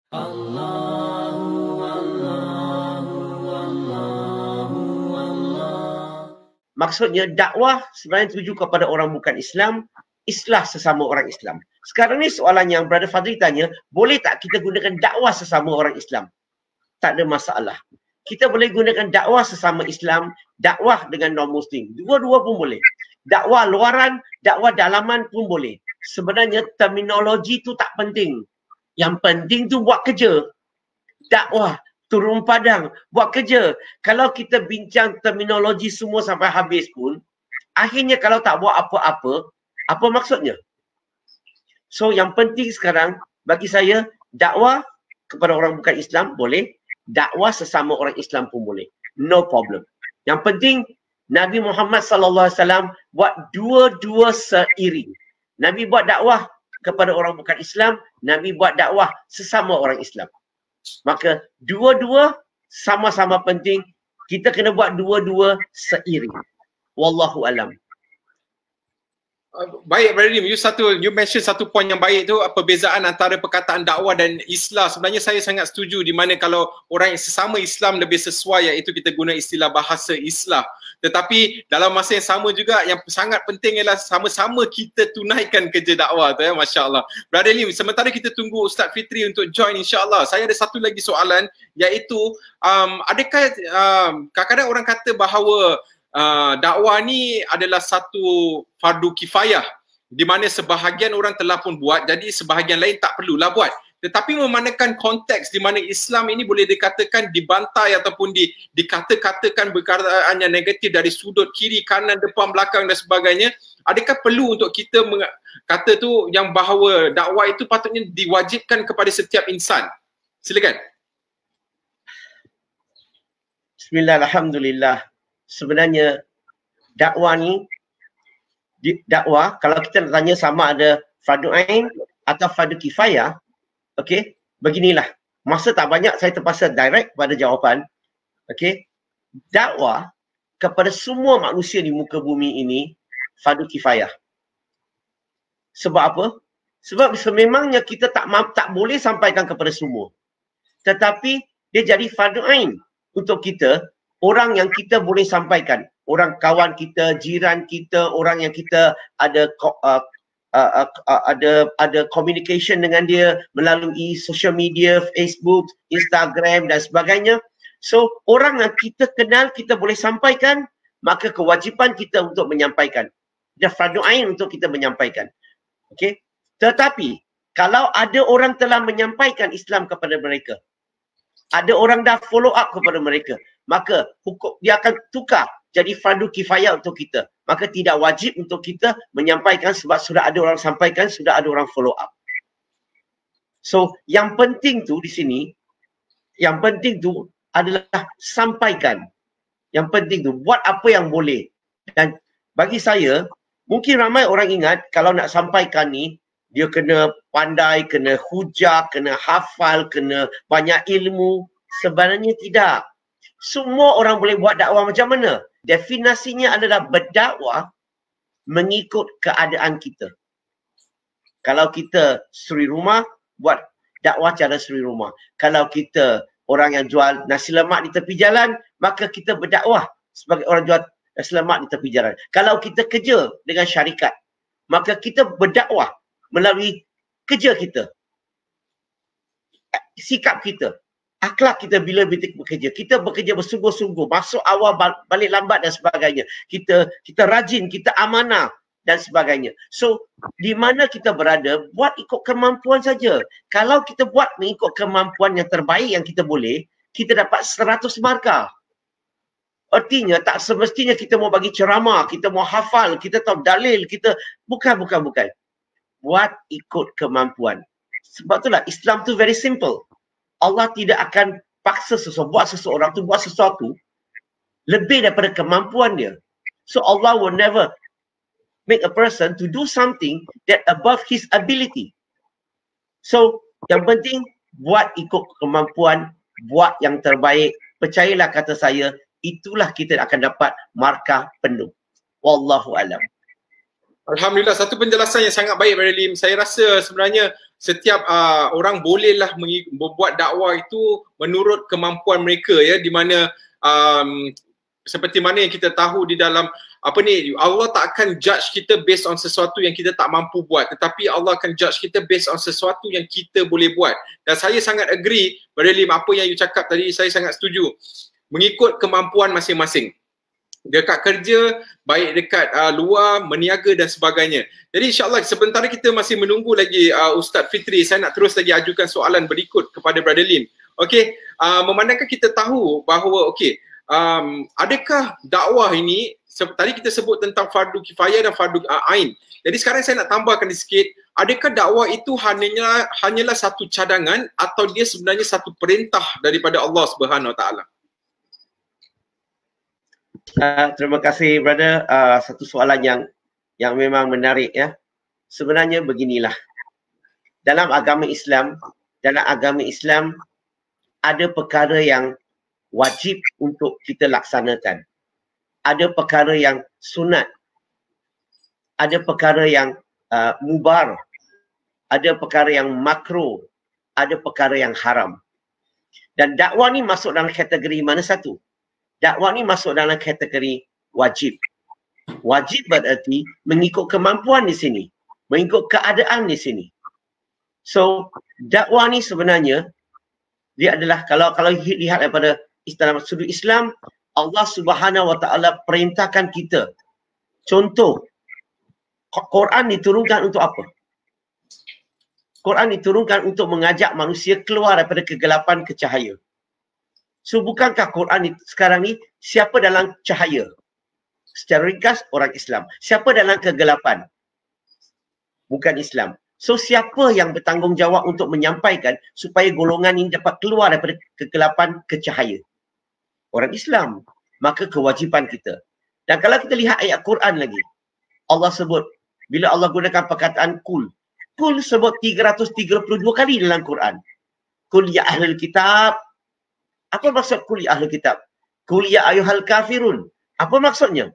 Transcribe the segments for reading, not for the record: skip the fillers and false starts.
Allahu Allahu Allahu Allah. Maksudnya dakwah sebenarnya tuju kepada orang bukan Islam, islah sesama orang Islam. Sekarang ni soalan yang Brother Fadli tanya, boleh tak kita gunakan dakwah sesama orang Islam? Tak ada masalah. Kita boleh gunakan dakwah sesama Islam, dakwah dengan non-Muslim. Dua-dua pun boleh. Dakwah luaran, dakwah dalaman pun boleh. Sebenarnya terminologi tu tak penting. Yang penting tu buat kerja. Dakwah, turun padang, buat kerja. Kalau kita bincang terminologi semua sampai habis pun, akhirnya kalau tak buat apa-apa, apa maksudnya? So yang penting sekarang bagi saya, dakwah kepada orang bukan Islam boleh, dakwah sesama orang Islam pun boleh. No problem. Yang penting Nabi Muhammad sallallahu alaihi wasallam buat dua-dua seiring. Nabi buat dakwah kepada orang bukan Islam, Nabi buat dakwah sesama orang Islam. Maka dua-dua sama-sama penting. Kita kena buat dua-dua seiring. Wallahu alam. Baik, Brother Lim, you mention satu poin yang baik tu, perbezaan antara perkataan dakwah dan islah. Sebenarnya saya sangat setuju, di mana kalau orang yang sesama Islam lebih sesuai, iaitu kita guna istilah bahasa islah. Tetapi dalam masa yang sama juga, yang sangat penting ialah sama-sama kita tunaikan kerja dakwah tu ya, Masya Allah. Brother Lim, sementara kita tunggu Ustaz Fitri untuk join, insyaAllah, saya ada satu lagi soalan, iaitu adakah kadang-kadang orang kata bahawa dakwah ni adalah satu fardu kifayah, di mana sebahagian orang telah pun buat, jadi sebahagian lain tak perlulah buat. Tetapi memandangkan konteks di mana Islam ini boleh dikatakan dibantai ataupun dikata-katakan perkataan yang negatif dari sudut kiri, kanan, depan, belakang dan sebagainya, adakah perlu untuk kita kata tu yang bahawa dakwah itu patutnya diwajibkan kepada setiap insan? Silakan. Bismillah, alhamdulillah. Sebenarnya dakwah ni, dakwah kalau kita nak tanya sama ada fardu ain atau fardu kifayah, okey, beginilah. Masa tak banyak, saya terpaksa direct pada jawapan. Okey, dakwah kepada semua manusia di muka bumi ini fardu kifayah. Sebab apa? Sebab sememangnya kita tak boleh sampaikan kepada semua. Tetapi dia jadi fardu ain untuk kita, orang yang kita boleh sampaikan, orang kawan kita, jiran kita, orang yang kita ada communication dengan dia melalui social media, Facebook, Instagram dan sebagainya. So orang yang kita kenal, kita boleh sampaikan, maka kewajipan kita untuk menyampaikan. Dia fardu ain untuk kita menyampaikan. Okey. Tetapi kalau ada orang telah menyampaikan Islam kepada mereka, ada orang dah follow up kepada mereka, maka hukum dia akan tukar jadi fardu kifayah untuk kita. Maka tidak wajib untuk kita menyampaikan sebab sudah ada orang sampaikan, sudah ada orang follow up. So yang penting tu di sini, yang penting tu adalah sampaikan. Yang penting tu buat apa yang boleh. Dan bagi saya, mungkin ramai orang ingat kalau nak sampaikan ni, dia kena pandai, kena hujah, kena hafal, kena banyak ilmu. Sebenarnya tidak. Semua orang boleh buat dakwah macam mana? Definisinya adalah berdakwah mengikut keadaan kita. Kalau kita suri rumah, buat dakwah cara suri rumah. Kalau kita orang yang jual nasi lemak di tepi jalan, maka kita berdakwah sebagai orang jual nasi lemak di tepi jalan. Kalau kita kerja dengan syarikat, maka kita berdakwah melalui kerja kita, sikap kita, akhlak kita bila bekerja. Kita bekerja bersungguh-sungguh, masuk awal, balik lambat dan sebagainya. Kita rajin, kita amanah dan sebagainya. So, di mana kita berada, buat ikut kemampuan saja. Kalau kita buat mengikut kemampuan yang terbaik yang kita boleh, kita dapat 100 markah. Artinya tak semestinya kita mau bagi ceramah, kita mau hafal, kita tahu dalil, kita bukan. Buat ikut kemampuan. Sebab itulah Islam tu very simple. Allah tidak akan paksa seseorang tu buat sesuatu lebih daripada kemampuan dia. So Allah will never make a person to do something that above his ability. So yang penting buat ikut kemampuan, buat yang terbaik. Percayalah kata saya, itulah kita akan dapat markah penuh. Wallahu alam. Alhamdulillah, satu penjelasan yang sangat baik Brother Lim. Saya rasa sebenarnya setiap orang bolehlah membuat dakwah itu menurut kemampuan mereka, ya, di mana seperti mana yang kita tahu di dalam Allah tak akan judge kita based on sesuatu yang kita tak mampu buat, tetapi Allah akan judge kita based on sesuatu yang kita boleh buat. Dan saya sangat agree Brother Lim, apa yang you cakap tadi, saya sangat setuju. Mengikut kemampuan masing-masing. Dekat kerja, baik dekat luar, meniaga dan sebagainya. Jadi insyaAllah sebentar kita masih menunggu lagi Ustaz Fitri. Saya nak terus lagi ajukan soalan berikut kepada Brother Lim. Okey, memandangkan kita tahu bahawa adakah dakwah ini, tadi kita sebut tentang fardu kifayah dan fardu ain. Jadi sekarang saya nak tambahkan sikit, adakah dakwah itu hanyalah satu cadangan atau dia sebenarnya satu perintah daripada Allah Subhanahu Wa Taala? Terima kasih brother. Satu soalan yang memang menarik, ya. Sebenarnya beginilah. Dalam agama Islam ada perkara yang wajib untuk kita laksanakan. Ada perkara yang sunat. Ada perkara yang mubar. Ada perkara yang makruh. Ada perkara yang haram. Dan dakwah ni masuk dalam kategori mana satu? Dakwah ni masuk dalam kategori wajib. Wajib berarti mengikut kemampuan di sini, mengikut keadaan di sini. So, dakwah ni sebenarnya dia adalah, kalau lihat daripada dalam sudut Islam, Allah Subhanahu Wa Taala perintahkan kita. Contoh, Quran diturunkan untuk apa? Quran diturunkan untuk mengajak manusia keluar daripada kegelapan ke cahaya. So bukankah Quran sekarang ni siapa dalam cahaya? Secara ringkas, orang Islam. Siapa dalam kegelapan? Bukan Islam. So siapa yang bertanggungjawab untuk menyampaikan supaya golongan ini dapat keluar daripada kegelapan ke cahaya? Orang Islam. Maka kewajipan kita. Dan kalau kita lihat ayat Quran lagi, Allah sebut, bila Allah gunakan perkataan kul. Kul sebut 332 kali dalam Quran. Kul ya ahlul kitab. Apa maksud kul ya ahlul kitab? Kul ya ayyuhal kafirun. Apa maksudnya?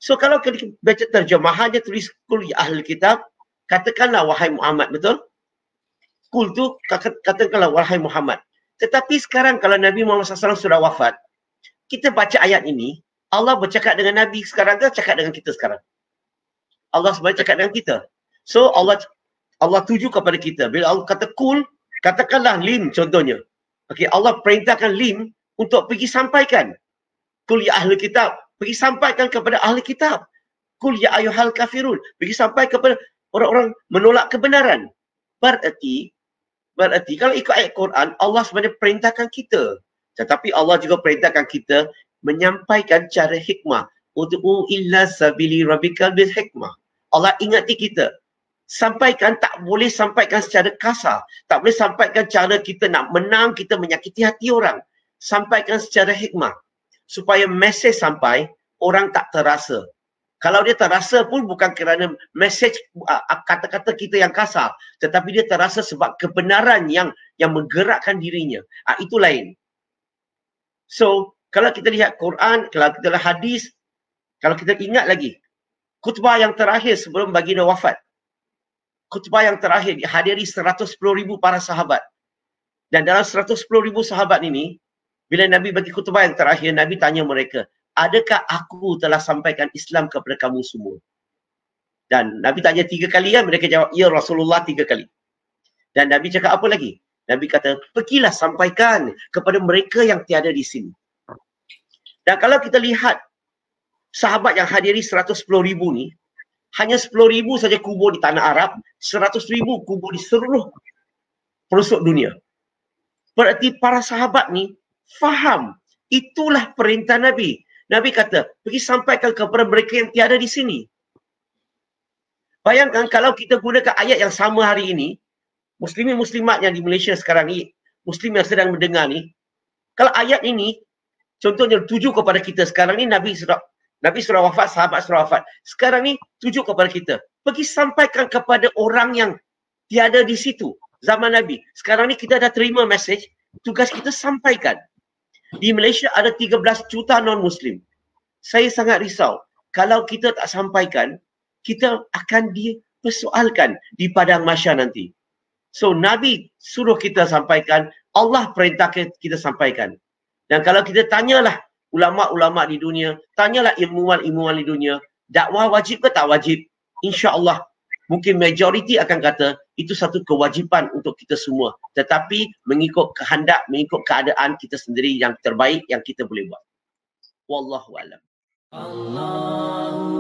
So kalau kita baca terjemahannya tulis kul ya ahlul kitab, katakanlah wahai Muhammad, betul? Kul tu katakanlah wahai Muhammad. Tetapi sekarang kalau Nabi Muhammad SAW sudah wafat, kita baca ayat ini, Allah bercakap dengan Nabi sekarang ke cakap dengan kita sekarang? Allah sebenarnya cakap dengan kita. So Allah tuju kepada kita. Bila Allah kata kul, katakanlah lim contohnya. Okey, Allah perintahkan lim untuk pergi sampaikan. Kul ya ahli kitab, pergi sampaikan kepada ahli kitab. Kul ya ayyuhal kafirun, pergi sampai kepada orang-orang menolak kebenaran. Berarti kalau ikut ayat Quran, Allah sebenarnya perintahkan kita. Tetapi Allah juga perintahkan kita menyampaikan cara hikmah. Ud'u illa sabili rabbikal bil hikmah. Allah ingati kita. Sampaikan, tak boleh sampaikan secara kasar. Tak boleh sampaikan cara kita nak menang, kita menyakiti hati orang. Sampaikan secara hikmah. Supaya mesej sampai, orang tak terasa. Kalau dia terasa pun bukan kerana mesej kata-kata kita yang kasar. Tetapi dia terasa sebab kebenaran yang menggerakkan dirinya. Itu lain. So, kalau kita lihat Quran, kalau kita lihat hadis, kalau kita ingat lagi, khutbah yang terakhir sebelum baginda wafat. Khutbah yang terakhir dihadiri 110,000 para sahabat. Dan dalam 110,000 sahabat ini, bila Nabi bagi khutbah yang terakhir, Nabi tanya mereka, adakah aku telah sampaikan Islam kepada kamu semua? Dan Nabi tanya 3 kali, ya, mereka jawab, ya Rasulullah 3 kali. Dan Nabi cakap apa lagi? Nabi kata, pergilah sampaikan kepada mereka yang tiada di sini. Dan kalau kita lihat sahabat yang hadiri 110,000 ni, hanya 10,000 saja kubur di tanah Arab, 100,000 kubur di seluruh pelosok dunia. Berarti para sahabat ni faham, itulah perintah Nabi. Nabi kata, pergi sampaikan kepada mereka yang tiada di sini. Bayangkan kalau kita gunakan ayat yang sama hari ini, muslimin muslimat yang di Malaysia sekarang ni, muslim yang sedang mendengar ni, kalau ayat ini contohnya tuju kepada kita sekarang ni, Nabi sudah wafat, sahabat sudah wafat. Sekarang ni tuju kepada kita. Pergi sampaikan kepada orang yang tiada di situ. Zaman Nabi. Sekarang ni kita dah terima mesej, tugas kita sampaikan. Di Malaysia ada 13 juta non-Muslim. Saya sangat risau. Kalau kita tak sampaikan, kita akan dipersoalkan di padang mahsyar nanti. So Nabi suruh kita sampaikan, Allah perintahkan kita sampaikan. Dan kalau kita tanyalah ulama-ulama di dunia, tanyalah ilmuwan-ilmuwan di dunia, dakwah wajib ke tak wajib? InsyaAllah mungkin majoriti akan kata itu satu kewajipan untuk kita semua. Tetapi mengikut kehendak, mengikut keadaan kita sendiri yang terbaik yang kita boleh buat. Wallahu a'lam. Allahu